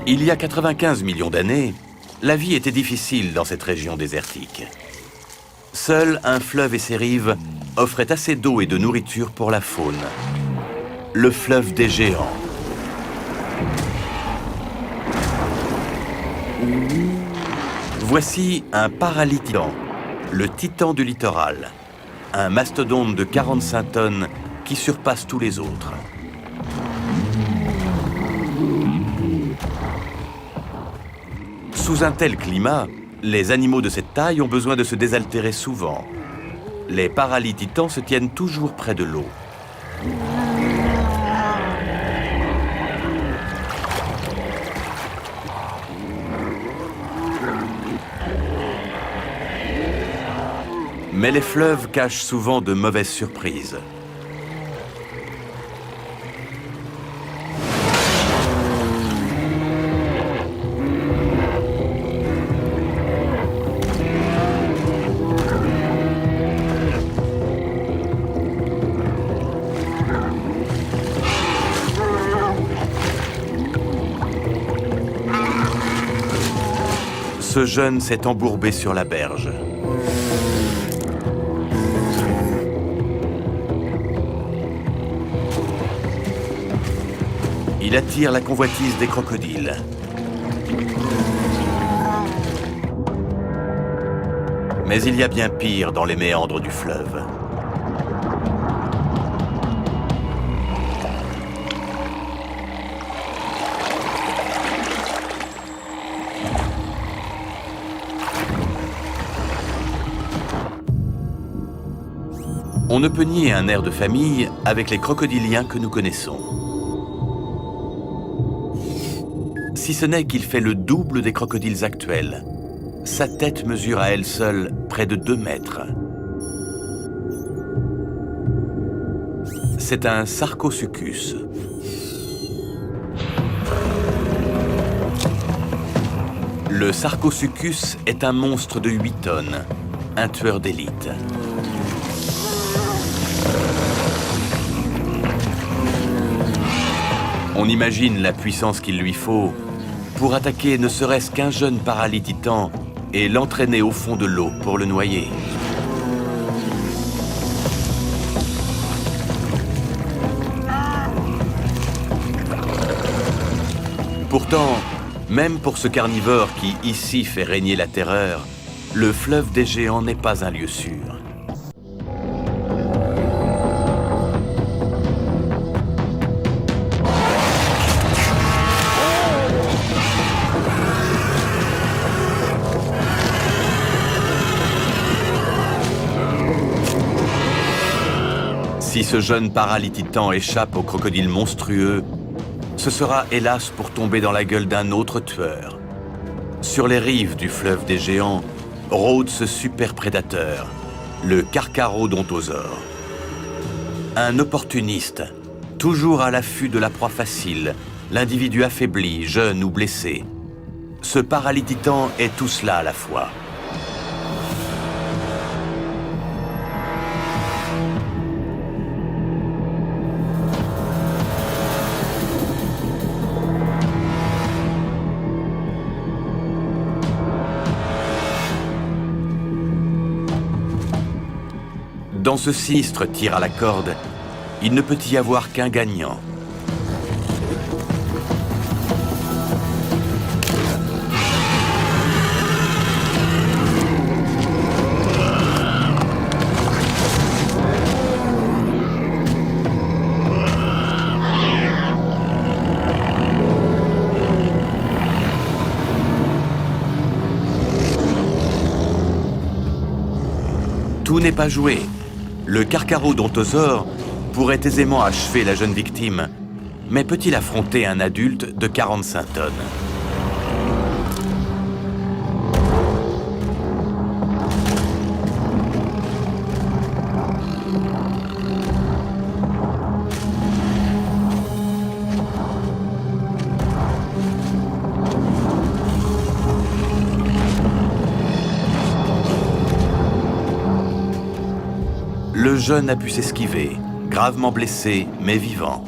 Il y a 95 millions d'années, la vie était difficile dans cette région désertique. Seul un fleuve et ses rives offraient assez d'eau et de nourriture pour la faune. Le fleuve des géants. Voici un paralititan, le titan du littoral. Un mastodonte de 45 tonnes qui surpasse tous les autres. Sous un tel climat, les animaux de cette taille ont besoin de se désaltérer souvent. Les paralititans se tiennent toujours près de l'eau. Mais les fleuves cachent souvent de mauvaises surprises. Ce jeune s'est embourbé sur la berge. Il attire la convoitise des crocodiles. Mais il y a bien pire dans les méandres du fleuve. On ne peut nier un air de famille avec les crocodiliens que nous connaissons. Si ce n'est qu'il fait le double des crocodiles actuels. Sa tête mesure à elle seule près de 2 mètres. C'est un Sarcosuchus. Le Sarcosuchus est un monstre de 8 tonnes, un tueur d'élite. On imagine la puissance qu'il lui faut pour attaquer ne serait-ce qu'un jeune paralititan et l'entraîner au fond de l'eau pour le noyer. Pourtant, même pour ce carnivore qui ici fait régner la terreur, le fleuve des géants n'est pas un lieu sûr. Si ce jeune paralititan échappe au crocodile monstrueux, ce sera hélas pour tomber dans la gueule d'un autre tueur. Sur les rives du fleuve des géants, rôde ce super prédateur, le Carcharodontosaure. Un opportuniste, toujours à l'affût de la proie facile, l'individu affaibli, jeune ou blessé. Ce paralititan est tout cela à la fois. Dans ce sinistre tir à la corde, il ne peut y avoir qu'un gagnant. Tout n'est pas joué. Le Carcharodontosaure pourrait aisément achever la jeune victime, mais peut-il affronter un adulte de 45 tonnes? Le jeune a pu s'esquiver, gravement blessé, mais vivant.